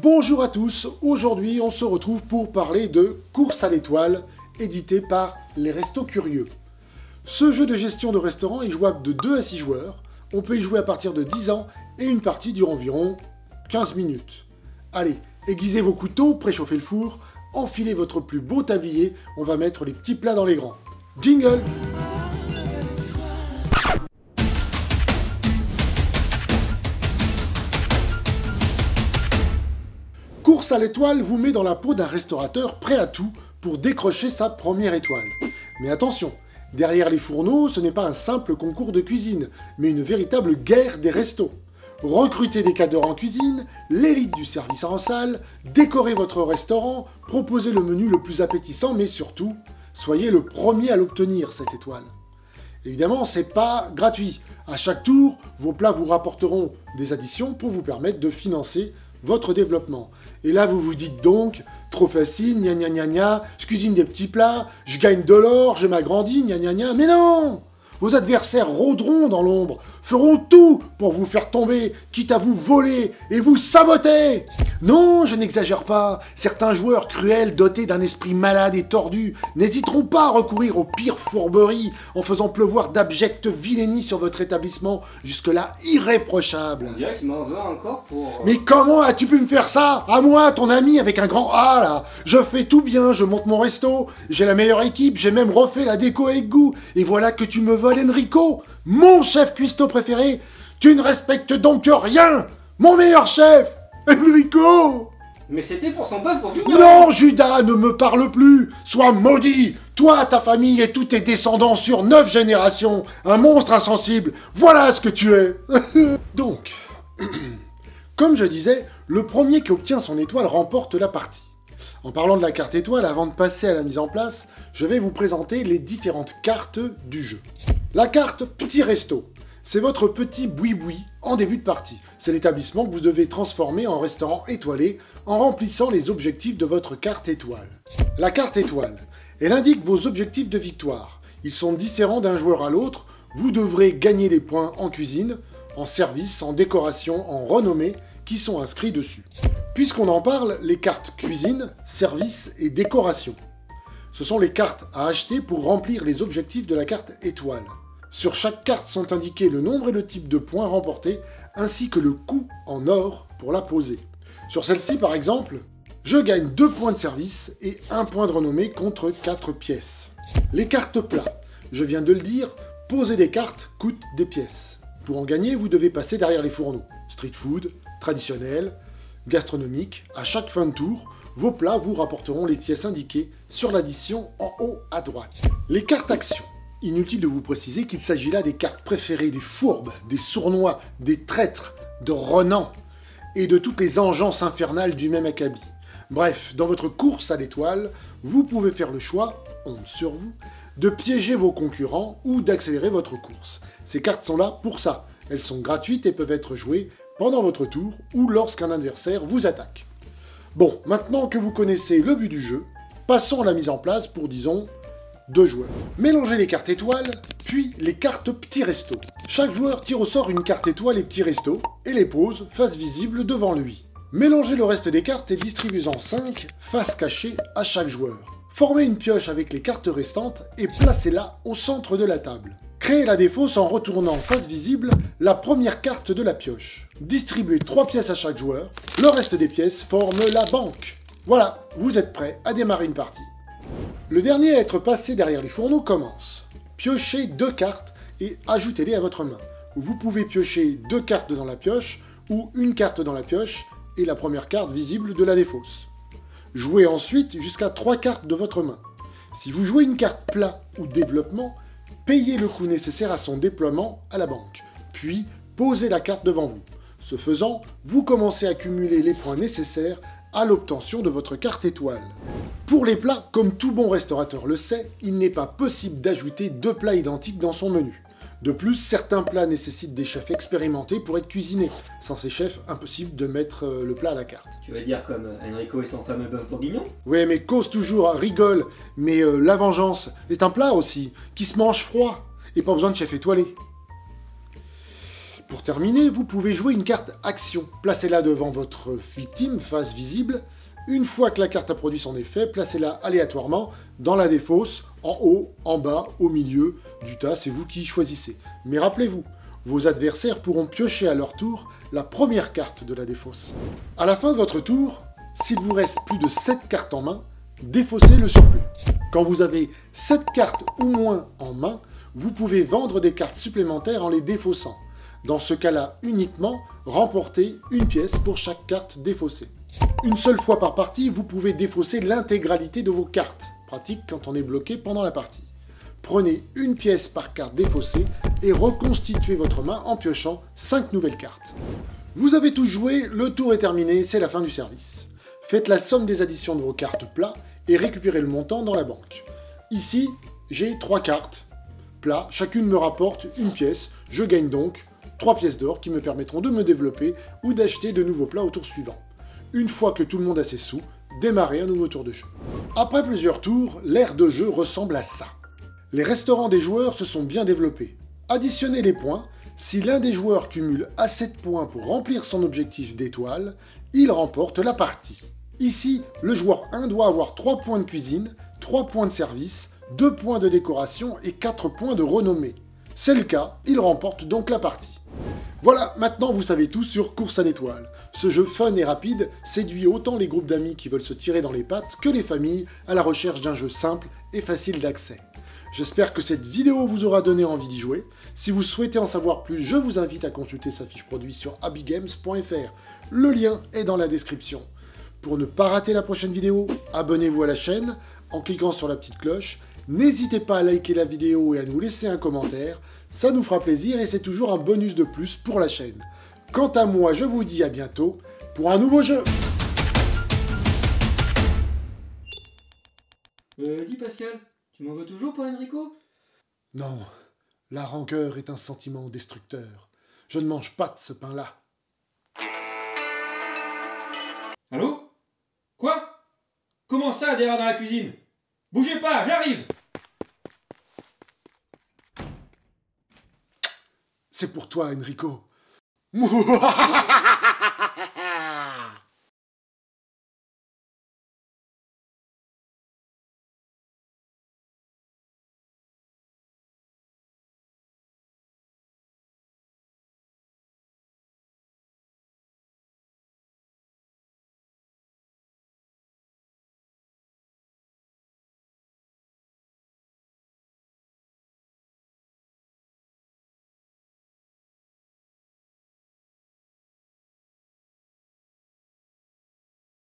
Bonjour à tous, aujourd'hui on se retrouve pour parler de Course à l'étoile, édité par Les Restos Curieux. Ce jeu de gestion de restaurant est jouable de 2 à 6 joueurs, on peut y jouer à partir de 10 ans et une partie dure environ 15 minutes. Allez, aiguisez vos couteaux, préchauffez le four, enfilez votre plus beau tablier, on va mettre les petits plats dans les grands. Jingle! Course à l'étoile vous met dans la peau d'un restaurateur prêt à tout pour décrocher sa première étoile. Mais attention, derrière les fourneaux, ce n'est pas un simple concours de cuisine, mais une véritable guerre des restos. Recrutez des cadres en cuisine, l'élite du service en salle, décorez votre restaurant, proposez le menu le plus appétissant, mais surtout, soyez le premier à l'obtenir, cette étoile. Évidemment, c'est pas gratuit. À chaque tour, vos plats vous rapporteront des additions pour vous permettre de financer votre développement. Et là, vous vous dites donc, trop facile, gna gna gna gna, je cuisine des petits plats, je gagne de l'or, je m'agrandis, gna gna gna, mais non! Vos adversaires rôderont dans l'ombre, feront tout pour vous faire tomber, quitte à vous voler et vous saboter. Non, je n'exagère pas, certains joueurs cruels dotés d'un esprit malade et tordu n'hésiteront pas à recourir aux pires fourberies en faisant pleuvoir d'abjectes vilainies sur votre établissement, jusque-là irréprochable. On dirait qu'il m'en veut encore pour... Mais comment as-tu pu me faire ça? À moi, ton ami avec un grand A là. Je fais tout bien, je monte mon resto, j'ai la meilleure équipe, j'ai même refait la déco avec goût. Et voilà que tu me voles Enrico, mon chef cuistot préféré. Tu ne respectes donc rien, mon meilleur chef, Enrico. Mais c'était pour son bœuf bourguignon. Non, Judas, ne me parle plus. Sois maudit, toi, ta famille et tous tes descendants sur 9 générations. Un monstre insensible, voilà ce que tu es. Donc, comme je disais, le premier qui obtient son étoile remporte la partie. En parlant de la carte étoile, avant de passer à la mise en place, je vais vous présenter les différentes cartes du jeu. La carte Petit Resto, c'est votre petit boui-boui en début de partie. C'est l'établissement que vous devez transformer en restaurant étoilé en remplissant les objectifs de votre carte étoile. La carte étoile, elle indique vos objectifs de victoire. Ils sont différents d'un joueur à l'autre. Vous devrez gagner les points en cuisine, en service, en décoration, en renommée, qui sont inscrits dessus. Puisqu'on en parle, les cartes cuisine, service et décoration. Ce sont les cartes à acheter pour remplir les objectifs de la carte étoile. Sur chaque carte sont indiqués le nombre et le type de points remportés, ainsi que le coût en or pour la poser. Sur celle-ci, par exemple, je gagne 2 points de service et 1 point de renommée contre 4 pièces. Les cartes plats, je viens de le dire, poser des cartes coûte des pièces. Pour en gagner, vous devez passer derrière les fourneaux. Street food, traditionnel, gastronomique, à chaque fin de tour, vos plats vous rapporteront les pièces indiquées sur l'addition en haut à droite. Les cartes actions. Inutile de vous préciser qu'il s'agit là des cartes préférées des fourbes, des sournois, des traîtres, de renans et de toutes les engences infernales du même acabit. Bref, dans votre course à l'étoile, vous pouvez faire le choix, honte sur vous, de piéger vos concurrents ou d'accélérer votre course. Ces cartes sont là pour ça. Elles sont gratuites et peuvent être jouées pendant votre tour ou lorsqu'un adversaire vous attaque. Bon, maintenant que vous connaissez le but du jeu, passons à la mise en place pour, disons, 2 joueurs. Mélangez les cartes étoiles, puis les cartes petits resto. Chaque joueur tire au sort une carte étoile et petit resto, et les pose face visible devant lui. Mélangez le reste des cartes et distribuez-en 5 face cachée à chaque joueur. Formez une pioche avec les cartes restantes et placez-la au centre de la table. Créez la défausse en retournant face visible la première carte de la pioche. Distribuez 3 pièces à chaque joueur, le reste des pièces forme la banque. Voilà, vous êtes prêts à démarrer une partie. Le dernier à être passé derrière les fourneaux commence. Piochez 2 cartes et ajoutez-les à votre main. Vous pouvez piocher 2 cartes dans la pioche ou une carte dans la pioche et la première carte visible de la défausse. Jouez ensuite jusqu'à 3 cartes de votre main. Si vous jouez une carte plat ou développement, payez le coût nécessaire à son déploiement à la banque, puis posez la carte devant vous. Ce faisant, vous commencez à cumuler les points nécessaires à l'obtention de votre carte étoile. Pour les plats, comme tout bon restaurateur le sait, il n'est pas possible d'ajouter 2 plats identiques dans son menu. De plus, certains plats nécessitent des chefs expérimentés pour être cuisinés. Sans ces chefs, impossible de mettre le plat à la carte. Tu veux dire comme Enrico et son fameux bœuf bourguignon? Ouais, mais cause toujours, rigole. Mais la vengeance est un plat aussi, qui se mange froid, et pas besoin de chef étoilé. Pour terminer, vous pouvez jouer une carte action. Placez-la devant votre victime, face visible. Une fois que la carte a produit son effet, placez-la aléatoirement dans la défausse, en haut, en bas, au milieu du tas, c'est vous qui choisissez. Mais rappelez-vous, vos adversaires pourront piocher à leur tour la première carte de la défausse. À la fin de votre tour, s'il vous reste plus de 7 cartes en main, défaussez le surplus. Quand vous avez 7 cartes ou moins en main, vous pouvez vendre des cartes supplémentaires en les défaussant. Dans ce cas-là, uniquement, remportez une pièce pour chaque carte défaussée. Une seule fois par partie, vous pouvez défausser l'intégralité de vos cartes. Pratique quand on est bloqué pendant la partie. Prenez une pièce par carte défaussée et reconstituez votre main en piochant 5 nouvelles cartes. Vous avez tous joué, le tour est terminé, c'est la fin du service. Faites la somme des additions de vos cartes plats et récupérez le montant dans la banque. Ici, j'ai 3 cartes plats, chacune me rapporte une pièce, je gagne donc 3 pièces d'or qui me permettront de me développer ou d'acheter de nouveaux plats au tour suivant. Une fois que tout le monde a ses sous, démarrez un nouveau tour de jeu. Après plusieurs tours, l'aire de jeu ressemble à ça. Les restaurants des joueurs se sont bien développés. Additionnez les points. Si l'un des joueurs cumule assez de points pour remplir son objectif d'étoile, il remporte la partie. Ici, le joueur 1 doit avoir 3 points de cuisine, 3 points de service, 2 points de décoration et 4 points de renommée. C'est le cas, il remporte donc la partie. Voilà, maintenant vous savez tout sur Course à l'étoile. Ce jeu fun et rapide séduit autant les groupes d'amis qui veulent se tirer dans les pattes que les familles à la recherche d'un jeu simple et facile d'accès. J'espère que cette vidéo vous aura donné envie d'y jouer. Si vous souhaitez en savoir plus, je vous invite à consulter sa fiche produit sur abigames.fr. Le lien est dans la description. Pour ne pas rater la prochaine vidéo, abonnez-vous à la chaîne en cliquant sur la petite cloche. N'hésitez pas à liker la vidéo et à nous laisser un commentaire, ça nous fera plaisir et c'est toujours un bonus de plus pour la chaîne. Quant à moi, je vous dis à bientôt pour un nouveau jeu. Dis Pascal, tu m'en veux toujours pour Enrico? Non, la rancœur est un sentiment destructeur. Je ne mange pas de ce pain-là. Allô? Quoi? Comment ça, derrière dans la cuisine? Bougez pas, j'arrive! C'est pour toi, Enrico.